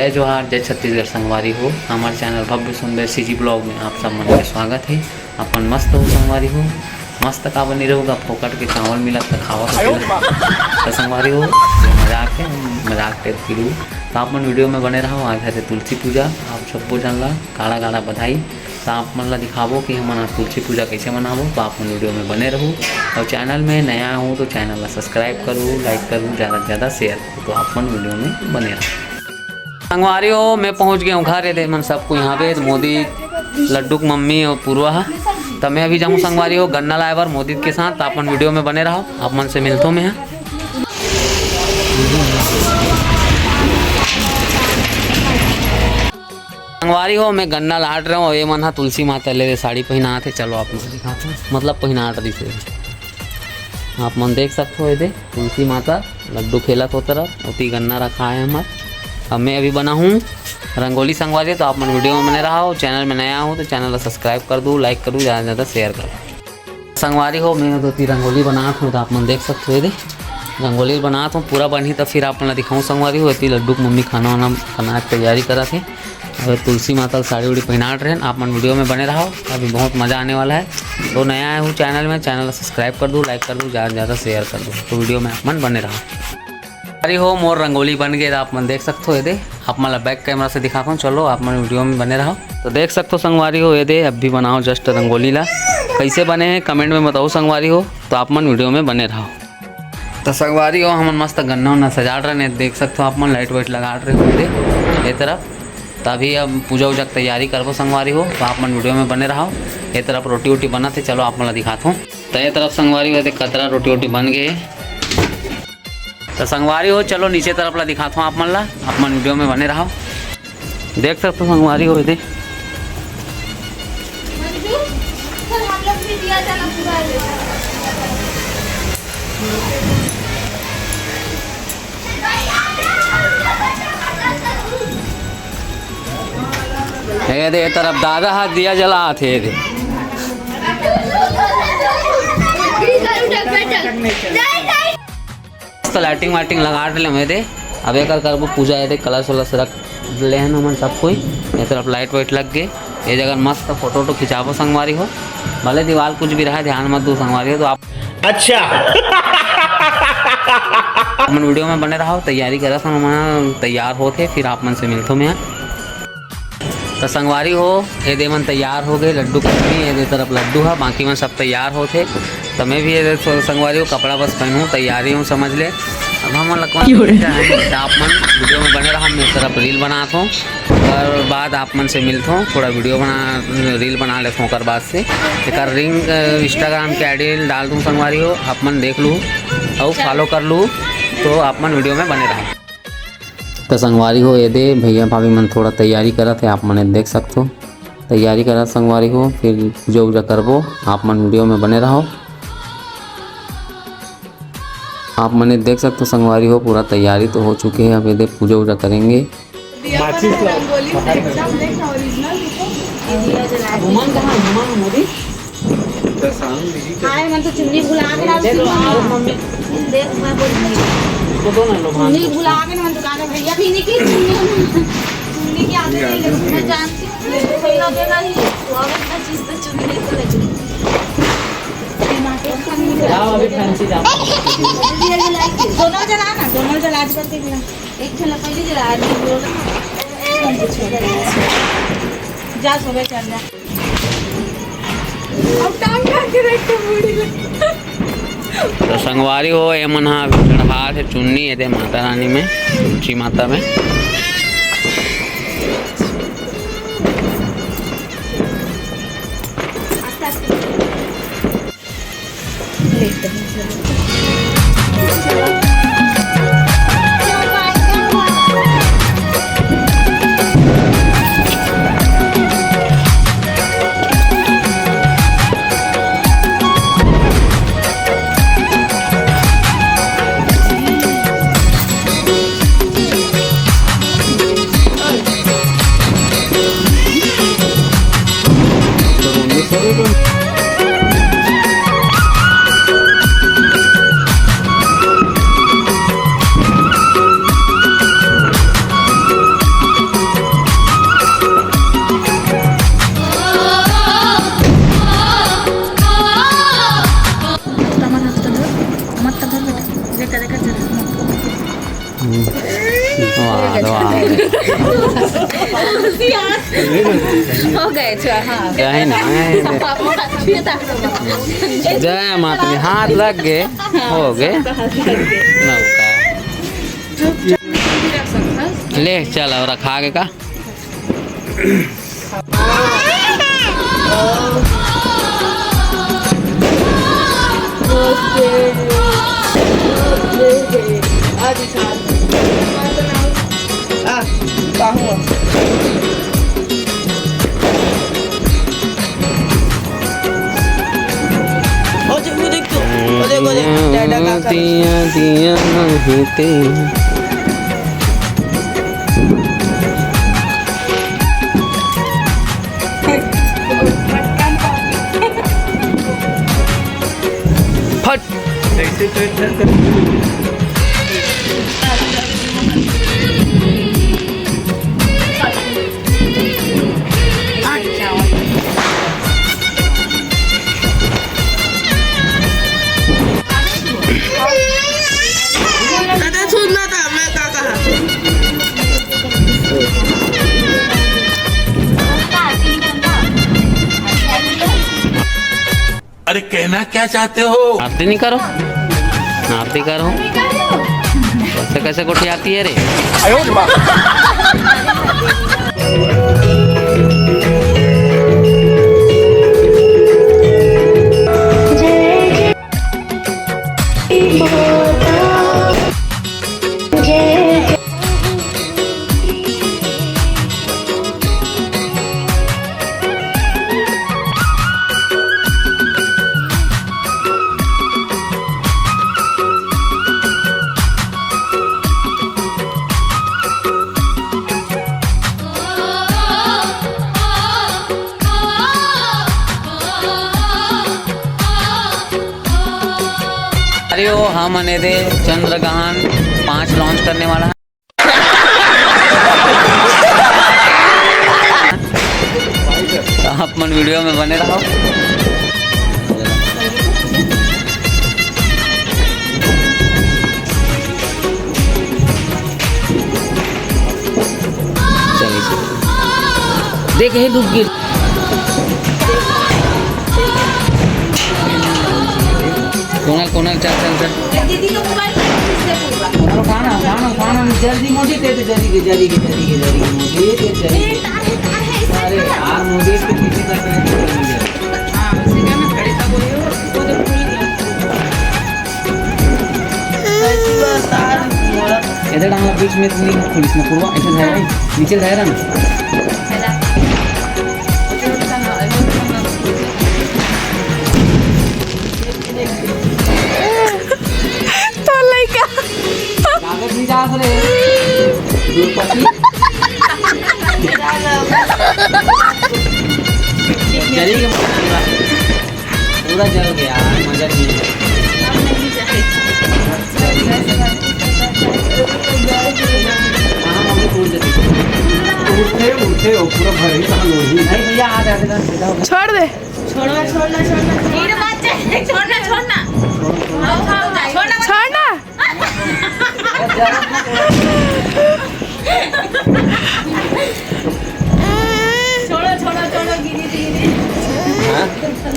जय जोहार, जय छत्तीसगढ़ संगवारी हो। हमारे चैनल भव्य सुंदर सीजी ब्लॉग में आप सब मन के स्वागत है। अपन मस्त हो संगवारी हो, मस्त का बनी रहोगा। फोकट के चावल मिला तो खावा तो संगवारी हो मजाक है, मजाक टेप फिरू तो आप मन वीडियो में बने रहो। आज है तुलसी पूजा, आप सबको जन ला काला काला बधाई। तो आप मन ला दिखाबो कि हम आज तुलसी पूजा कैसे मनाबो। तो आप मन वीडियो में बने रहो और चैनल में नया हो तो चैनल ला सब्सक्राइब करूँ, लाइक करूँ, ज़्यादा से ज़्यादा शेयर करूँ। तो आप मन वीडियो में बने रहो। संगवारी हो मैं पहुंच गया हूँ घर दे मन सबको यहाँ पे। मोदी लड्डू की मम्मी और पूर्वा तो मैं अभी जाऊँ संगवारी हो गन्ना लाए बार मोदी के साथ। तो आप मन वीडियो में बने रहो, आप मन से मिलता हूँ मैं। संगवारी हो मैं गन्ना लाट रहा हूँ। ये मन हा तुलसी माता ले साड़ी पहना थे। चलो आप मन दिखाते हैं, मतलब पहना दी थे। आप मन देख सकते हो ये तुलसी माता लड्डू खेलत हो तरह उती गन्ना रखा है हमारा। अब मैं अभी बना हूँ रंगोली संगवारी। तो आप मन वीडियो में बने रहा हो। चैनल में नया हो तो चैनल को सब्सक्राइब कर दूँ, लाइक करूँ, ज़्यादा से ज़्यादा शेयर करूँ। संगवारी हो मैं दो तीन रंगोली बनाता हूँ। तो आप मन देख सकते हो ये रंगोली बनाता हूँ पूरा बनी। तो फिर आप मन दिखाऊँ संगवारी हो। इतनी लड्डू की मम्मी खाना वाना बना के तैयारी करा थे और तुलसी माता साड़ी उड़ी पहनाट रहे। आप मन वीडियो में बने रहो, अभी बहुत मज़ा आने वाला है। तो नया आया हूँ चैनल में, चैनल को सब्सक्राइब कर दूँ, लाइक कर दूँ, ज़्यादा से ज़्यादा शेयर कर दूँ। तो वीडियो में आप मन बने रहो। अरे हो मोर रंगोली बन गए। आप मन देख सकते हो ये आप मन बैक कैमरा से दिखाता हूँ। चलो आप मन वीडियो में बने रहो। तो देख सकते हो संगवारी हो ये अब भी बनाओ जस्ट रंगोली ला। कैसे बने हैं कमेंट में बताओ संगवारी हो। तो आप मन वीडियो में बने रहो। तो संगवारी हो हम मस्त गन्ना उन्ना सजा रहे हैं। देख सकते हो आप मन लाइट वाइट लगा रहे हो ये तरफ। तभी अब पूजा वूजा की तैयारी करबो संगवारी हो। तो आप मन वीडियो में बने रहो। ये तरफ रोटी वोटी बना थे, चलो आप मन दिखाता हूँ। तो ये तरफ संगवारी हो कतरा रोटी वोटी बन गए। तो संगवारी हो चलो नीचे तरफ ला दिखाता हूँ आप मन ला। आप मन वीडियो में बने रहो। देख सकते हो संगवारी हो ये ये तरफ दादा हाथ दिया जला थे तो लाइटिंग वाइटिंग लगा रहे मेरे। अब एक करबो पूजा ये कलश वलश रख ले हैं हम सब कोई। ये तरफ लाइट वाइट लग गए। ये जगह मस्त फोटो वोटो खिंचाबो संगवारी हो। भले दीवार कुछ भी रहा ध्यान मत दो संगवारी हो। तो आप अच्छा आप मन वीडियो में बने रहो। तैयारी करा तैयार होते फिर आप मन से मिलता मैं। तो संगवारी हो ये मन तैयार हो गए। लड्डू कटनी ये तरफ लड्डू है, बाकी में सब तैयार होते। तो मैं भी ये संगवारी हो कपड़ा बस पहनूँ तैयारी हूँ समझ ले। अब हम लगवा आप मन वीडियो में बने रहा। मैं इस तरफ रील बनाता हूँ और बाद आप मन से मिलता हूँ। थोड़ा वीडियो रील बना लेता हूँ। कर बाद से एक रिंग इंस्टाग्राम के आईडी डाल दूँ संगवारी हो। आप मन देख लूँ और फॉलो कर लूँ। तो आप मन वीडियो में बने रहा। तो संगवारी हो ये भैया भाभी मन थोड़ा तैयारी करा थे। आप मन देख सकते हो तैयारी करा संगवारी हो। फिर पूजा वूजा करबो। आप मन वीडियो में बने रहो। आप मैंने देख सकते हो संगवारी हो पूरा तैयारी तो हो चुकी है। अब ये पूजा वूजा करेंगे। दोनों जलाना, दोनों जला करके एक छला पहले जला जा सुबह चल जा। अब टांग करके रखते बूढ़ी। तो संगवारी हो ये मन हा चढ़ा है चुन्नी ये माता रानी में, तुलसी माता में। वाह हो गए हाँ जय ना जय माता दी हाथ लग गए हो गए नौका ले चल और रखा आगे का दिया दिया नहीं तेरा फट सुनना था मैं क्या कहा अरे कहना क्या चाहते हो? आरती नहीं करो आरती करो कैसे कैसे कोठी आती है रे अरे वो हम अने दे चंद्रग्रहण 5 लॉन्च करने वाला है आप मन वीडियो में बने रहो देख हे डूब गिर कोनल चल चल चल दीदी को मोबाइल किससे पूरा खाना जल्दी मोदी ते जल्दी मोदी अरे यार मोदी के पीछे का हां उसी का मैं खड़े था बोलियो वो तो भूल गया इधर हम बीच में पुलिस में पूर्वा ऐसा है नीचे जाएगा ना कागज नहीं जा रे दूरपति जल गया पूरा जल गया मजा नहीं उठे पूरा भरी नहीं भैया आ जाएगा छोड़ दे छोड़ना हीरो बच्चे छोड़ना छोड़ना छोड़ो गिरी धीरे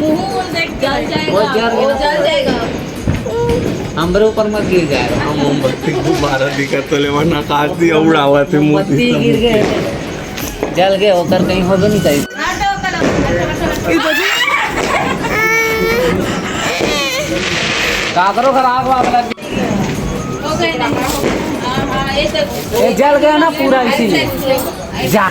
मुंह देख जल जाएगा हमरे ऊपर मत गिर जाएगा हम मोमबत्ती गुब्बारा दिखा तो ले वरना काट दिया उड़ावा थे मोती गिर गए जल गए होकर कहीं हो नहीं चाहिए का करो खराब आग लग हो गए ना हां ये जल गया ना पूरा इसीलिए जा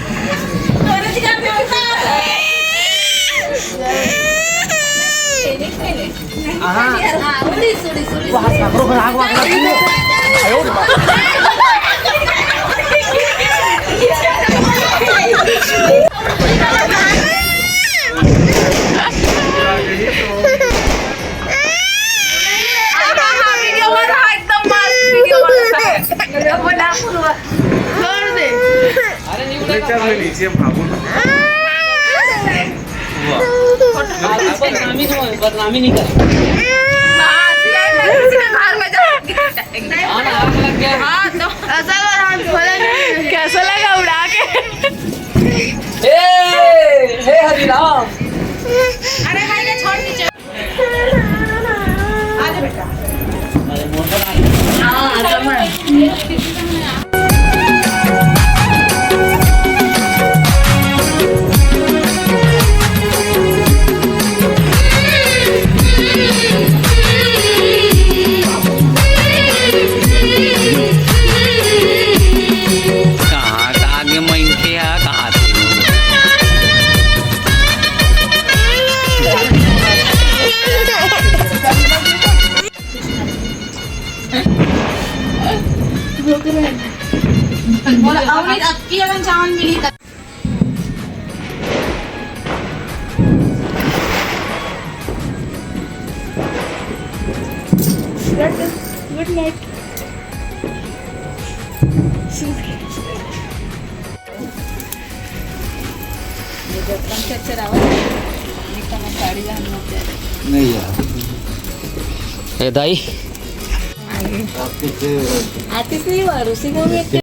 नीचे भागो बदनामी नहीं कर क्या कहाँ का आगे मनके हा कहाँ थे अवनीत अक्की अगन चावल मिली तक गुड नाइट नहीं यार ए दाई आती थी और उसी को भी